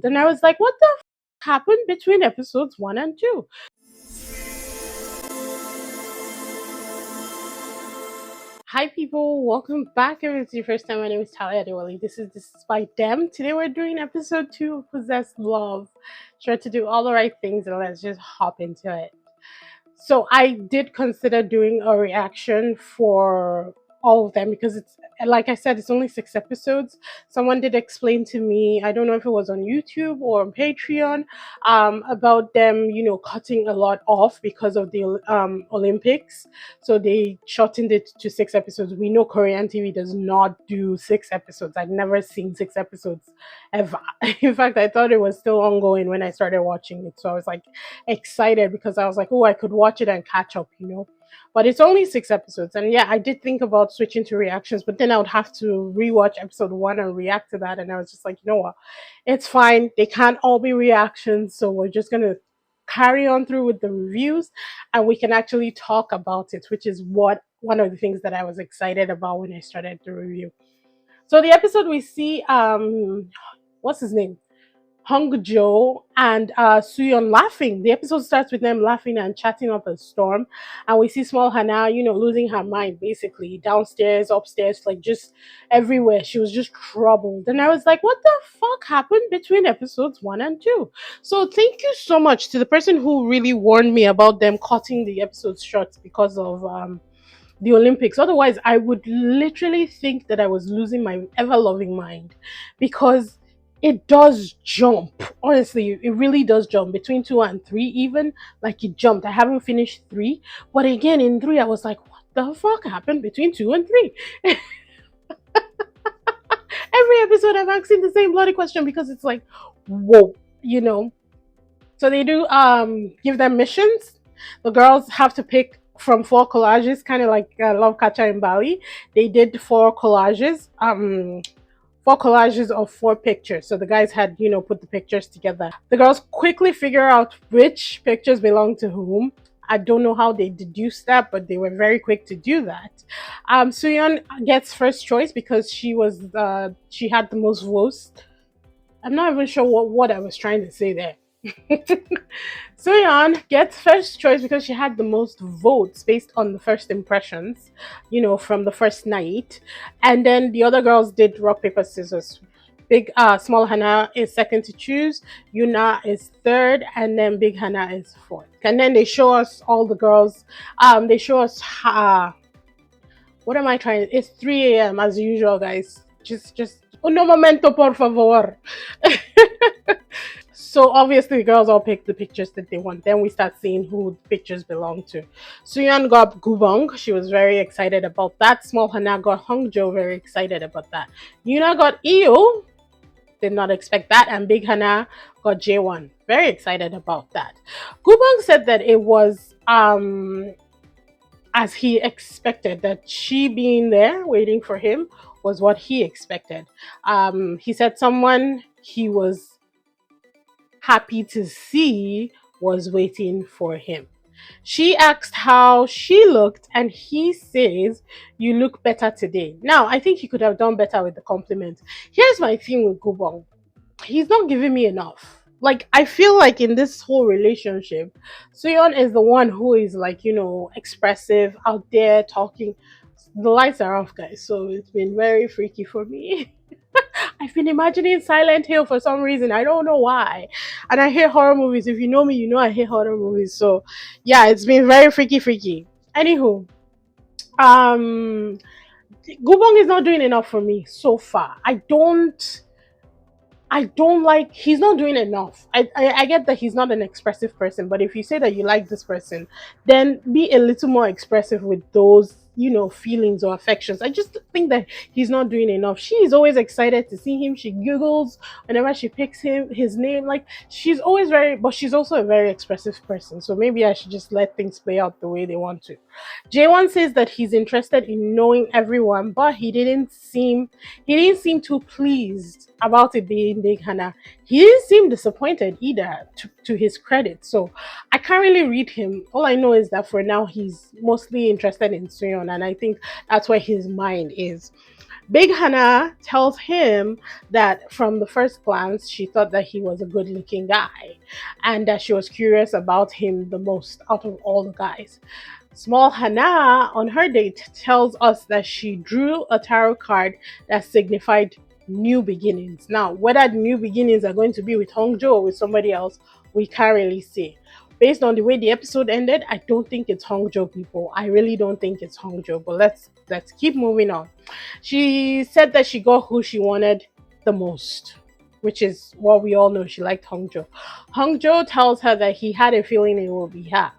Then I was like, what the happened between episodes 1 and 2? Hi people, welcome back. If it's your first time, my name is Talia Adewale. This is by Dem. Today we're doing episode 2 of Possessed Love. Try to do all the right things and let's just hop into it. So I did consider doing a reaction for all of them because it's like I said, it's only 6 episodes. Someone did explain to me, I don't know if it was on YouTube or on Patreon, about them, cutting a lot off because of the Olympics. So they shortened it to 6 episodes. We know Korean TV does not do 6 episodes. I've never seen 6 episodes ever. In fact, I thought it was still ongoing when I started watching it. So I was like excited because I was like, oh, I could watch it and catch up. But it's only 6 episodes. And yeah, I did think about switching to reactions, but then I would have to rewatch episode 1 and react to that. And I was just like, you know what? It's fine. They can't all be reactions. So we're just going to carry on through with the reviews and we can actually talk about it, which is what one of the things that I was excited about when I started the review. So the episode we see, what's his name? Hong Jo and Suyeon laughing. The episode starts with them laughing and chatting up a storm, and we see small Hana, losing her mind basically downstairs, upstairs, like just everywhere. She was just troubled, and I was like, "What the fuck happened between episodes 1 and 2?" So thank you so much to the person who really warned me about them cutting the episodes short because of the Olympics. Otherwise, I would literally think that I was losing my ever loving mind because it does jump. Honestly, it really does jump between 2 and 3, even like it jumped. I haven't finished 3, but again, in 3, I was like, what the fuck happened between 2 and 3? Every episode, I'm asking the same bloody question because it's like, whoa. So they do give them missions. The girls have to pick from 4 collages, kind of like Love Catcher in Bali. They did 4 collages. 4 collages of 4 pictures. So the guys had, put the pictures together. The girls quickly figure out which pictures belong to whom. I don't know how they deduced that, but they were very quick to do that. Suyeon gets first choice because she had the most votes. I'm not even sure what I was trying to say there. Suyeon gets first choice because she had the most votes based on the first impressions, from the first night. And then the other girls did rock, paper, scissors. Small Hana is second to choose, Yoo In Na is third, and then Big Hana is fourth. And then they show us all the girls. They show us what am I trying? It's 3 a.m. as usual, guys. Just uno momento, por favor. So obviously the girls all pick the pictures that they want. Then we start seeing who the pictures belong to. Suyeon got Gubong. She was very excited about that. Small Hana got Hongjo. Very excited about that. Yoo In Na got Eo. Did not expect that. And Big Hana got J1. Very excited about that. Gubong said that it was as he expected, that she being there waiting for him was what he expected. He said someone he was happy to see was waiting for him. She asked how she looked, and he says, "You look better today." Now, I think he could have done better with the compliment. Here's my thing with Gubong. He's not giving me enough. Like, I feel like in this whole relationship, Suyeon is the one who is like, expressive, out there talking. The lights are off, guys, so it's been very freaky for me. I've been imagining Silent Hill for some reason. I don't know why. And I hate horror movies. If you know me, you know I hate horror movies. So yeah, it's been very freaky. Anywho, um Gubong is not doing enough for me so far. I don't like, he's not doing enough. I get that he's not an expressive person, but if you say that you like this person, then be a little more expressive with those, feelings or affections. I just think that he's not doing enough. She is always excited to see him. She giggles whenever she picks his name. Like, she's always but she's also a very expressive person. So maybe I should just let things play out the way they want to. J1 says that he's interested in knowing everyone, but he didn't seem too pleased about it being Big Hana. He didn't seem disappointed either, to his credit. So I can't really read him. All I know is that for now he's mostly interested in Suyeon, and I think that's where his mind is. Big Hannah tells him that from the first glance, she thought that he was a good looking guy and that she was curious about him the most out of all the guys. Small Hannah on her date tells us that she drew a tarot card that signified new beginnings. Now, whether the new beginnings are going to be with Hongjo or with somebody else, we can't really say. Based on the way the episode ended, I don't think it's Hongjo, people. I really don't think it's Hongjo. But let's keep moving on. She said that she got who she wanted the most, which is what we all know. She liked Hongjo. Hongjo tells her that he had a feeling it will be her.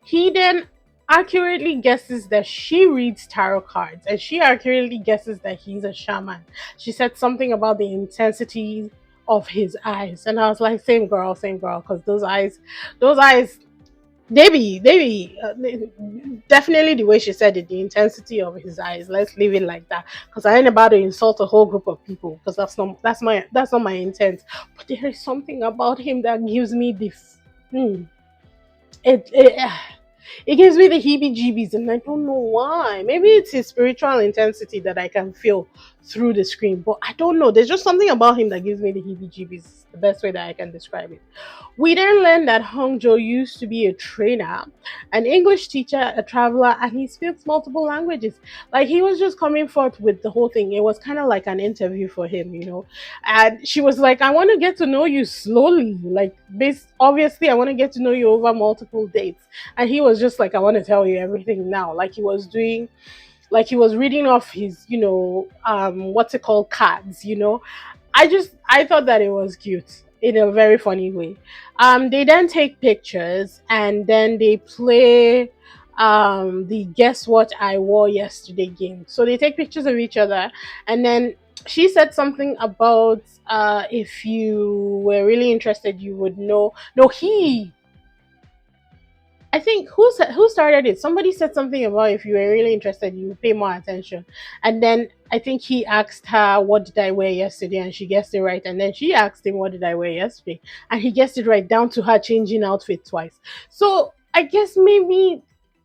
He then accurately guesses that she reads tarot cards and she accurately guesses that he's a shaman. She said something about the intensity of his eyes, and I was like, same girl, because those eyes, definitely the way she said it, the intensity of his eyes. Let's leave it like that, because I ain't about to insult a whole group of people, because that's not my intent. But there is something about him that gives me this. It, it it gives me the heebie-jeebies, and I don't know why. Maybe it's his spiritual intensity that I can feel through the screen, but I don't know. There's just something about him that gives me the heebie-jeebies. The best way that I can describe it. We then learned that Hongjo used to be a trainer, an English teacher, a traveler, and he speaks multiple languages. Like, he was just coming forth with the whole thing. It was kind of like an interview for him, you know. And she was like, "I want to get to know you slowly. Like, based obviously, I want to get to know you over multiple dates." And he was just like, "I want to tell you everything now." Like he was doing, like he was reading off his, what's it called, cards, I thought that it was cute in a very funny way. They then take pictures and then they play the guess what I wore yesterday game. So they take pictures of each other, and then she said something about if you were really interested, you would know. No, he I think who started it? Somebody said something about if you were really interested, you would pay more attention. And then I think he asked her, "What did I wear yesterday?" And she guessed it right. And then she asked him, "What did I wear yesterday?" And he guessed it right, down to her changing outfit twice. So I guess maybe,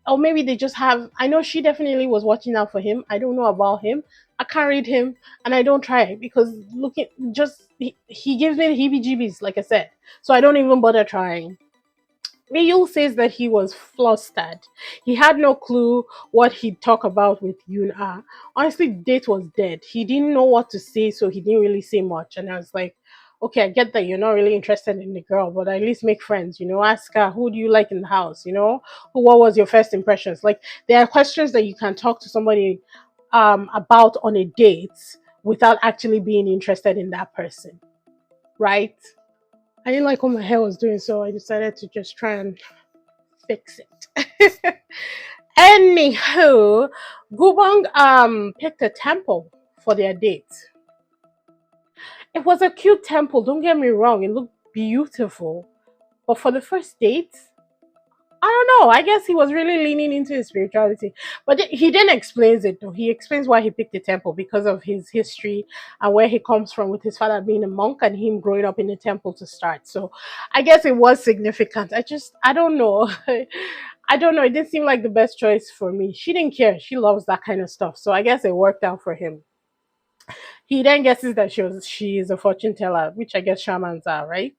or maybe they just have. I know she definitely was watching out for him. I don't know about him. I can't read him, and I don't try because looking just he gives me the heebie-jeebies, like I said. So I don't even bother trying. Miyul says that he was flustered. He had no clue what he'd talk about with Yoon Ah. Honestly, the date was dead. He didn't know what to say, so he didn't really say much. And I was like, okay, I get that you're not really interested in the girl, but at least make friends, ask her, who do you like in the house, what was your first impressions? Like, there are questions that you can talk to somebody about on a date without actually being interested in that person, right? I didn't like what my hair was doing, so I decided to just try and fix it. Anywho, Gubong picked a temple for their date. It was a cute temple, don't get me wrong, it looked beautiful. But for the first date, I don't know. I guess he was really leaning into his spirituality, but he then explains it. Though he explains why he picked the temple because of his history and where he comes from, with his father being a monk and him growing up in the temple to start. So, I guess it was significant. I don't know. I don't know. It didn't seem like the best choice for me. She didn't care. She loves that kind of stuff. So I guess it worked out for him. He then guesses that she is a fortune teller, which I guess shamans are, right?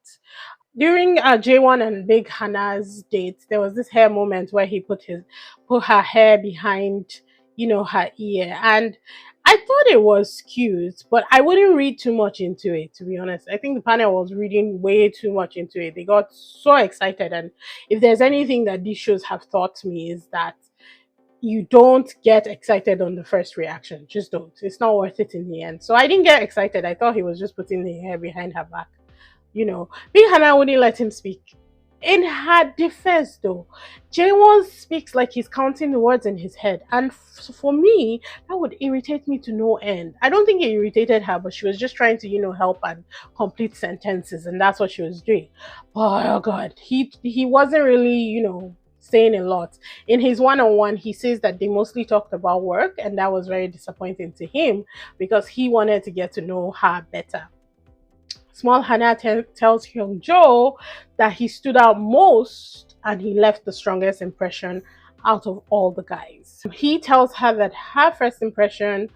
During J1 and Big Hannah's date, there was this hair moment where he put her hair behind, her ear, and I thought it was cute, but I wouldn't read too much into it. To be honest, I think the panel was reading way too much into it. They got so excited, and if there's anything that these shows have taught me is that you don't get excited on the first reaction. Just don't. It's not worth it in the end. So I didn't get excited. I thought he was just putting the hair behind her back. Big Hannah wouldn't let him speak. In her defense, though, Jaewon speaks like he's counting the words in his head, and for me, that would irritate me to no end. I don't think it irritated her, but she was just trying to, help and complete sentences, and that's what she was doing. Oh God, he wasn't really, saying a lot. In his one-on-one, he says that they mostly talked about work, and that was very disappointing to him because he wanted to get to know her better. Small Hannah tells Hyung Jo that he stood out most and he left the strongest impression out of all the guys. He tells her that her first impression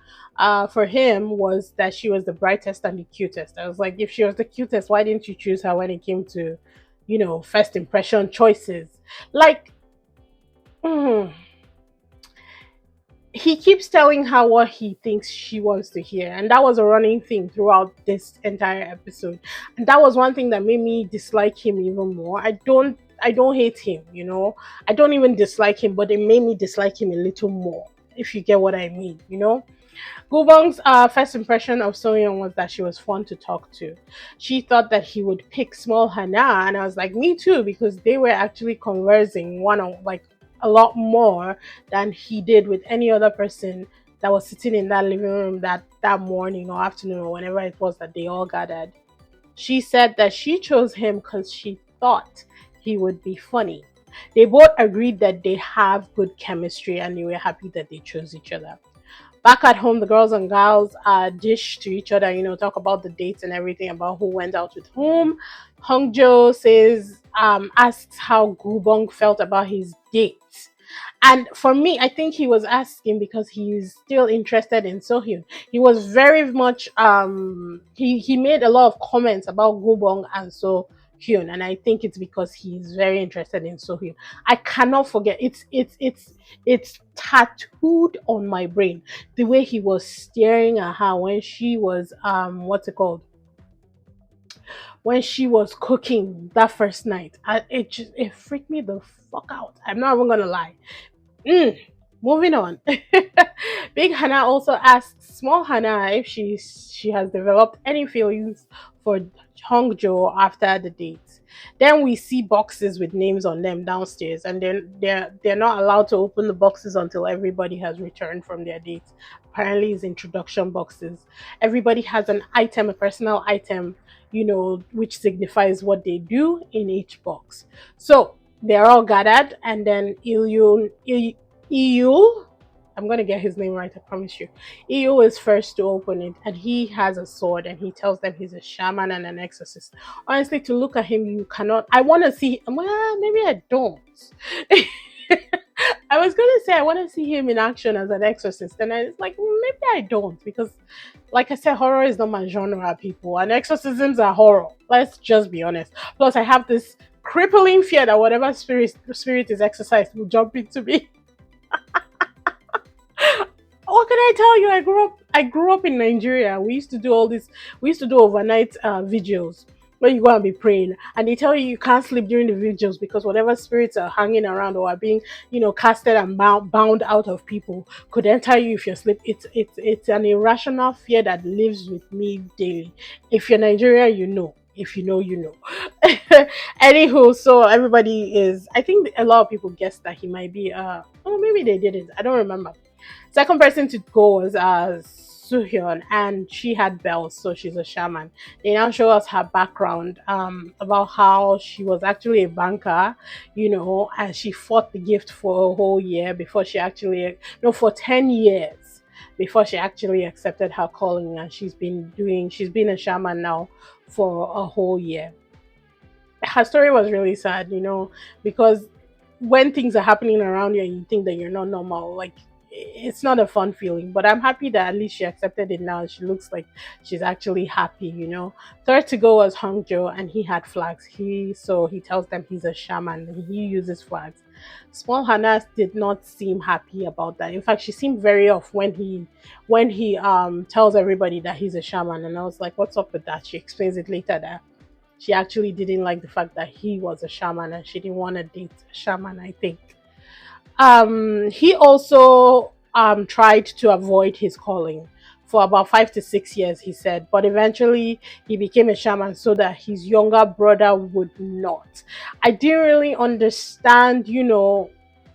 for him was that she was the brightest and the cutest. I was like, if she was the cutest, why didn't you choose her when it came to, first impression choices? Like, mm, he keeps telling her what he thinks she wants to hear, and that was a running thing throughout this entire episode. And that was one thing that made me dislike him even more. I don't hate him, I don't even dislike him, but it made me dislike him a little more, if you get what I mean. Gubong's first impression of Soyeon was that she was fun to talk to. She thought that he would pick small Hana, and I was like, me too, because they were actually conversing one on like a lot more than he did with any other person that was sitting in that living room that morning or afternoon or whenever it was that they all gathered. She said that she chose him because she thought he would be funny. They both agreed that they have good chemistry and they were happy that they chose each other. Back at home, the girls and gals dish to each other, talk about the dates and everything about who went out with whom. Hongjo asks how Gubong felt about his dates. And for me, I think he was asking because he's still interested in Sohyun. He was very much he made a lot of comments about Gubong and Sohyun, and I think it's because he's very interested in Sohyun. I cannot forget, it's tattooed on my brain, the way he was staring at her when she was what's it called, when she was cooking that first night. It freaked me the fuck out. I'm not even gonna lie. Mm, moving on. Big Hannah also asks small Hannah if she has developed any feelings for Hongjo after the date. Then we see boxes with names on them downstairs, and then they're not allowed to open the boxes until everybody has returned from their dates. Apparently, it's introduction boxes. Everybody has an item, a personal item, which signifies what they do in each box. So they're all gathered, and then Iyu, I'm gonna get his name right, I promise you. Iyu is first to open it, and he has a sword, and he tells them he's a shaman and an exorcist. Honestly, to look at him, you cannot. I want to see. Well, maybe I don't. I was gonna say I want to see him in action as an exorcist, and I was like, maybe I don't, because, like I said, horror is not my genre, people, and exorcisms are horror. Let's just be honest. Plus, I have this crippling fear that whatever spirit is exorcised will jump into me. What can I tell you? I grew up in Nigeria. We used to do all this. We used to do overnight vigils where you go and be praying, and they tell you you can't sleep during the vigils because whatever spirits are hanging around or are being, casted and bound out of people could enter you if you sleep. It's an irrational fear that lives with me daily. If you're Nigerian, you know. If you know, you know. Anywho, so everybody is. I think a lot of people guessed that he might be. Oh, maybe they didn't. I don't remember. Second person to go was Suhyun, and she had bells, so she's a shaman. They now show us her background, about how she was actually a banker, and she fought the gift for a whole year before she actually, no, for 10 years before she actually accepted her calling, and she's been a shaman now for a whole year. Her story was really sad, because when things are happening around you and you think that you're not normal, like, it's not a fun feeling. But I'm happy that at least she accepted it now. She looks like she's actually happy. Third to go was Hongjo, and he had flags. He tells them he's a shaman and he uses flags. Small Hannah did not seem happy about that. In fact, she seemed very off when he tells everybody that he's a shaman, and I was like, what's up with that? She explains it later that she actually didn't like the fact that he was a shaman and she didn't want to date a shaman, I think. He also tried to avoid his calling for about 5 to 6 years, he said, but eventually he became a shaman so that his younger brother would not. I didn't really understand,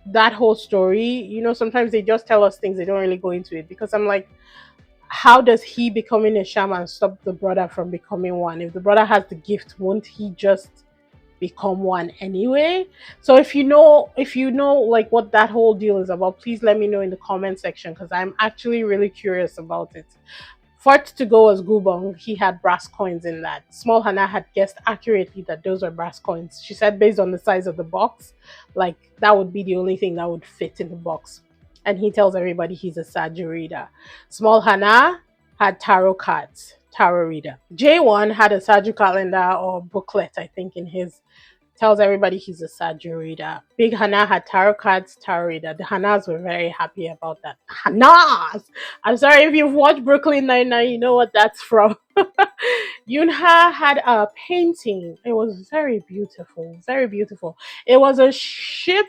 that whole story. Sometimes they just tell us things, they don't really go into it, because I'm like, how does he becoming a shaman stop the brother from becoming one? If the brother has the gift, won't he just become one anyway? So if you know like what that whole deal is about, please let me know in the comment section, because I'm actually really curious about it. Fourth to go was Gubong. He had brass coins in that. Small Hannah had guessed accurately that those were brass coins. She said based on the size of the box, like that would be the only thing that would fit in the box. And he tells everybody he's a Saju reader. Small Hannah had tarot cards, tarot reader. J1 had a Saju calendar or booklet, I think, in his, tells everybody he's a Saju reader. Big Hannah had tarot cards, tarot reader. The Hannahs were very happy about that. Hannahs! I'm sorry if you've watched Brooklyn Nine-Nine, you know what that's from. Yunha had a painting. It was very beautiful, very beautiful. It was a ship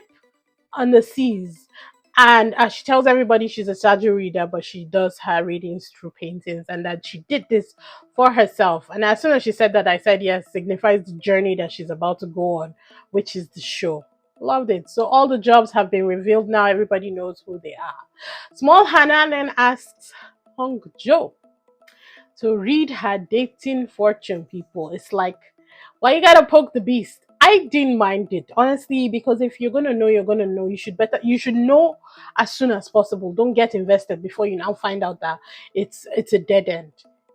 on the seas. And she tells everybody she's a Saju reader, but she does her readings through paintings and that she did this for herself. And as soon as she said that, I said yes, signifies the journey that she's about to go on, which is the show. Loved it. So all the jobs have been revealed now. Everybody knows who they are. Small Hannah then asks Hong Jo to read her dating fortune, people. It's like, why you gotta poke the beast? I didn't mind it, honestly, because if you're gonna know, you're gonna know. You should know as soon as possible. Don't get invested before you now find out that it's a dead end.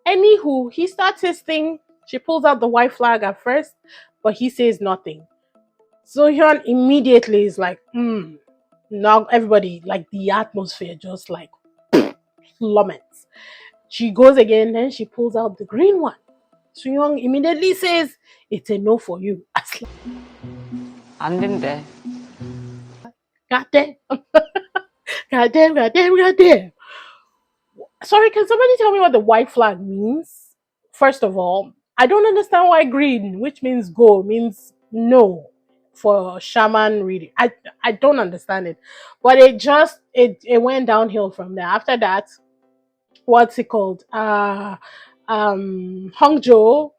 Anywho, he starts his thing. She pulls out the white flag at first, but he says nothing. So Hyun immediately is like, now everybody, like the atmosphere just like plummets. She goes again, then she pulls out the green one. Soo-young immediately says, it's a no for you. 안 된대. Goddamn. Goddamn, goddamn, goddamn. Sorry, can somebody tell me what the white flag means? First of all, I don't understand why green, which means go, means no for shaman reading. I don't understand it. But it went downhill from there. After that, what's it called? Hongjo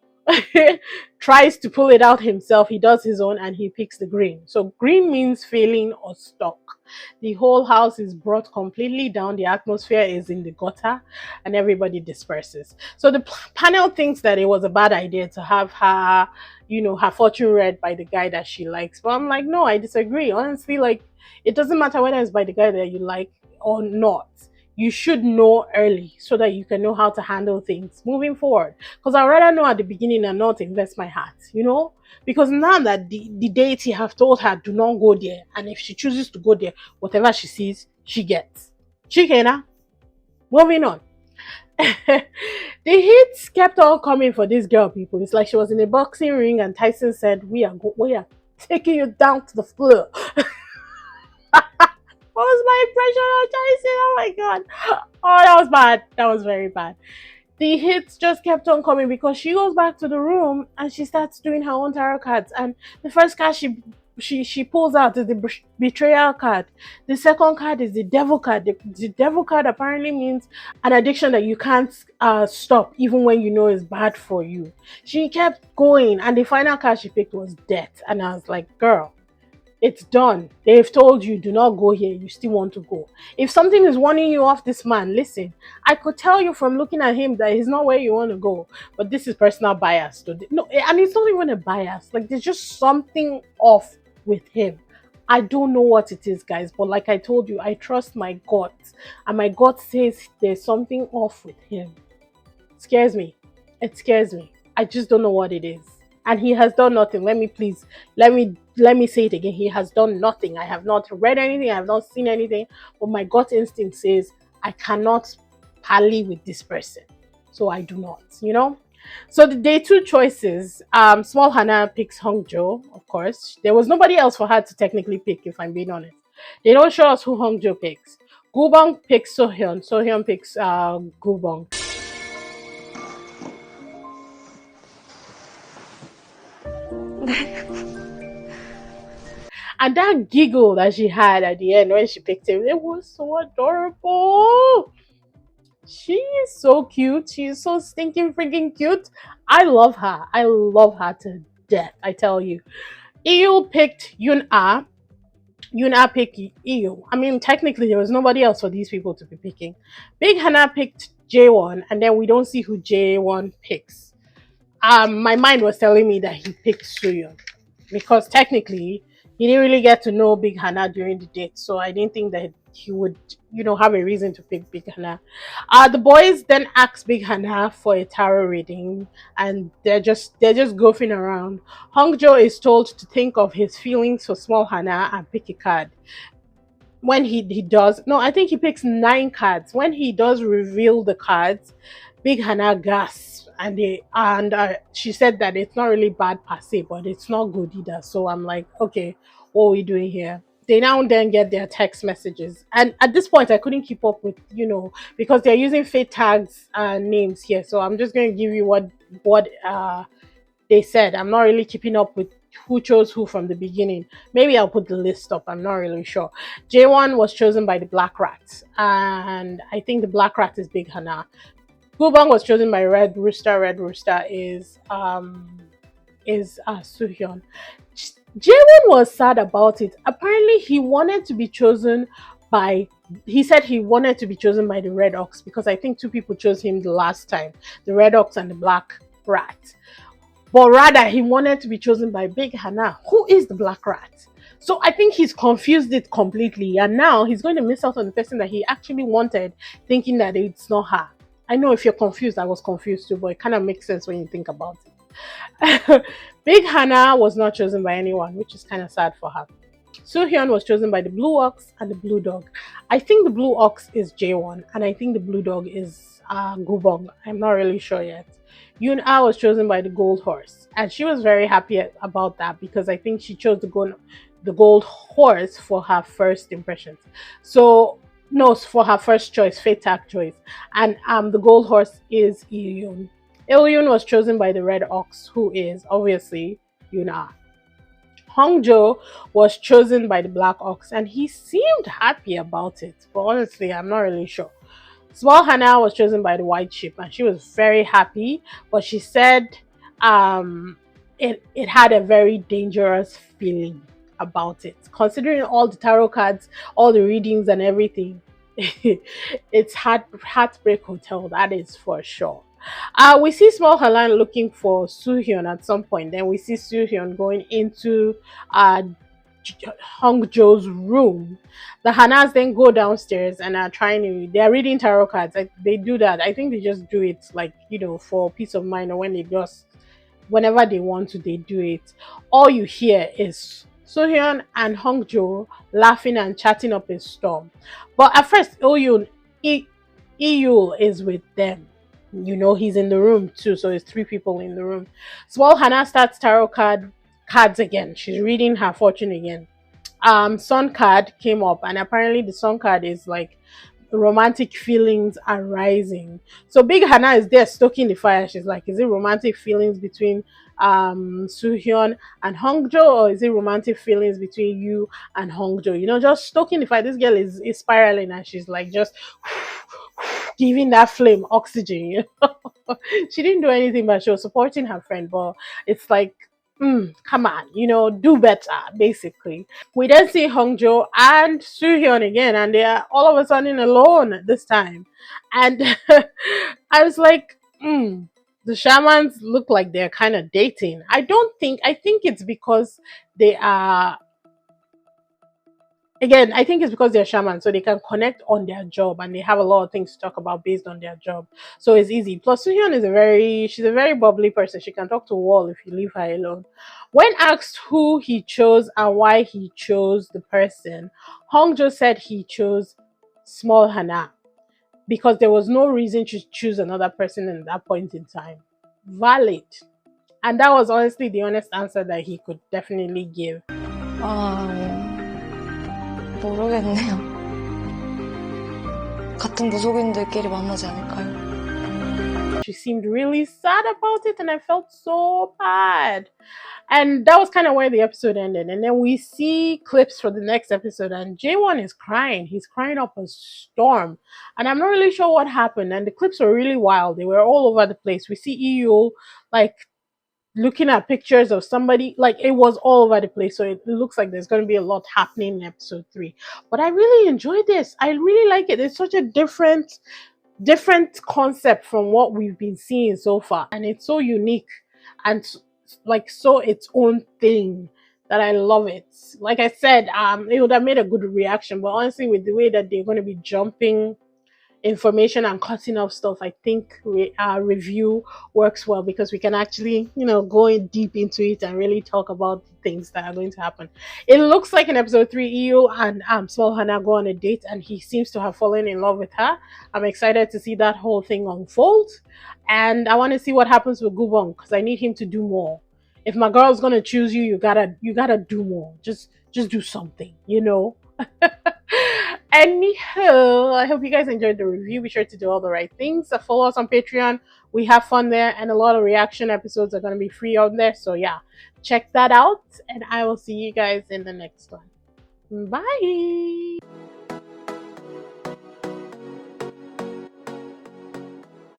tries to pull it out himself. He does his own and he picks the green. So green means failing or stuck. The whole house is brought completely down. The atmosphere is in the gutter and everybody disperses. So the panel thinks that it was a bad idea to have her, her fortune read by the guy that she likes. But I'm like, no, I disagree. Honestly, like, it doesn't matter whether it's by the guy that you like or not. You should know early so that you can know how to handle things moving forward. Because I'd rather know at the beginning and not invest my heart, Because now that the deity have told her do not go there, and if she chooses to go there, whatever she sees, she gets. Chikena, moving on. The hits kept on coming for this girl, people. It's like she was in a boxing ring and Tyson said, we are taking you down to the floor. What was my impression of Tyson? Oh my god. Oh, that was bad. That was very bad. The hits just kept on coming because she goes back to the room and she starts doing her own tarot cards. And the first card she pulls out is the betrayal card. The second card is the devil card. The devil card apparently means an addiction that you can't stop even when you know it's bad for you. She kept going and the final card she picked was death. And I was like, girl, it's done. They've told you do not go here. You still want to go. If something is warning you off this man, listen. I could tell you from looking at him that he's not where you want to go. But this is personal bias. No, and it's not even a bias. Like there's just something off with him. I don't know what it is, guys. But like I told you, I trust my gut, and my gut says there's something off with him. It scares me. It scares me. I just don't know what it is. And he has done nothing. Let me say it again. He has done nothing. I have not read anything. I have not seen anything. But my gut instinct says I cannot parley with this person. So I do not. So the day two choices, small Hannah picks Hongjo, of course. There was nobody else for her to technically pick, if I'm being honest. They don't show us who Hongjo picks. Gubong picks Sohyun. Sohyun picks Gubong. And that giggle that she had at the end when she picked him, it was so adorable. She is so cute. She is so stinking freaking cute. I love her. I love her to death, I tell you. Eo picked Yoon Ah. Yoon Ah picked Eo. I mean, technically, there was nobody else for these people to be picking. Big Hannah picked J1, and then we don't see who J1 picks. My mind was telling me that he picked Suyeon because technically he didn't really get to know Big Hannah during the date, so I didn't think that he would, have a reason to pick Big Hana. The boys then ask Big Hana for a tarot reading, and they're just goofing around. Hongjo is told to think of his feelings for small Hana and pick a card. When he does, no, I think he picks 9 cards. When he does reveal the cards, Big Hana gasps, and she said that it's not really bad per se, but it's not good either. So I'm like, okay, what are we doing here? They now and then get their text messages, and at this point, I couldn't keep up with, because they're using fake tags and names here. So I'm just going to give you what they said. I'm not really keeping up with who chose who from the beginning. Maybe I'll put the list up. I'm not really sure. J1 was chosen by the Black Rat, and I think the Black Rat is Big Hana. Gubang was chosen by Red Rooster. Red Rooster is Suhyun. Jaewon was sad about it. Apparently, he said he wanted to be chosen by the Red Ox because I think 2 people chose him the last time, the Red Ox and the Black Rat. But rather, he wanted to be chosen by Big Hana, who is the Black Rat. So I think he's confused it completely, and now he's going to miss out on the person that he actually wanted, thinking that it's not her. I know if you're confused, I was confused too, but it kind of makes sense when you think about it. Big Hana was not chosen by anyone, which is kind of sad for her. Suhyun was chosen by the Blue Ox and the Blue Dog. I think the Blue Ox is J1, and I think the Blue Dog is Gubong. I'm not really sure yet. Yoo In Na was chosen by the Gold Horse, and she was very happy about that because I think she chose the Gold Horse for her first impressions. So no, for her first choice, fate tag choice, and the Gold Horse is Ilyun. Ilyun was chosen by the Red Ox, who is obviously Yoo In Na. Hongjo was chosen by the Black Ox, and he seemed happy about it, but honestly, I'm not really sure. Small Hannah was chosen by the White Sheep, and she was very happy, but she said it had a very dangerous feeling about it. Considering all the tarot cards, all the readings, and everything, it's heartbreak hotel, that is for sure. We see Small Halan looking for Suhyun at some point. Then we see Suhyun going into uh, Hong Jo's room. The Hanas then go downstairs and are they're reading tarot cards. Like, they do that. I think they just do it like, for peace of mind, or whenever they want to, they do it. All you hear is Sohyun and Hongjo laughing and chatting up a storm. But at first, Eul is with them. He's in the room too, so it's 3 people in the room. Small Hannah starts cards again. She's reading her fortune again. Sun card came up, and apparently the sun card is like romantic feelings are rising. So Big Hannah is there stoking the fire. She's like, is it romantic feelings between Suhyun and Hongjo, or is it romantic feelings between you and Hongjo? Just stoking the fire. This girl is spiraling, and she's like just giving that flame oxygen. She didn't do anything, but she was supporting her friend. But it's like, come on, do better, basically. We then see Hongjo and Suhyun again, and they are all of a sudden alone this time. And I was like, the shamans look like they're kind of dating. I think it's because they are, again, I think it's because they're shamans, so they can connect on their job, and they have a lot of things to talk about based on their job. So it's easy. Plus, Suhyun she's a very bubbly person. She can talk to a wall if you leave her alone. When asked who he chose and why he chose the person, Hongjo said he chose Small Hana because there was no reason to choose another person in that point in time. Valid. And that was honestly the honest answer that he could definitely give. 모르겠네요. 같은 무속인들끼리 만나지 않을까요? She seemed really sad about it, and I felt so bad. And that was kind of where the episode ended. And then we see clips for the next episode, and J1 is crying. He's crying up a storm. And I'm not really sure what happened. And the clips were really wild. They were all over the place. We see EU like looking at pictures of somebody, like it was all over the place. So it looks like there's going to be a lot happening in episode 3. But I really enjoyed this. I really like it. It's such a different concept from what we've been seeing so far, and it's so unique and like so its own thing that I love it. Like I said, it would have made a good reaction, but honestly, with the way that they're going to be jumping information and cutting off stuff, I think review works well because we can actually, go in deep into it and really talk about things that are going to happen. It looks like in episode 3, Eo and Small Hannah go on a date and he seems to have fallen in love with her. I'm excited to see that whole thing unfold. And I want to see what happens with Gubong because I need him to do more. If my girl's gonna choose you, you gotta do more. Just do something. Anyhow, I hope you guys enjoyed the review. Be sure to do all the right things. Follow us on Patreon. We have fun there, and a lot of reaction episodes are going to be free out there. So, yeah, check that out, and I will see you guys in the next one. Bye.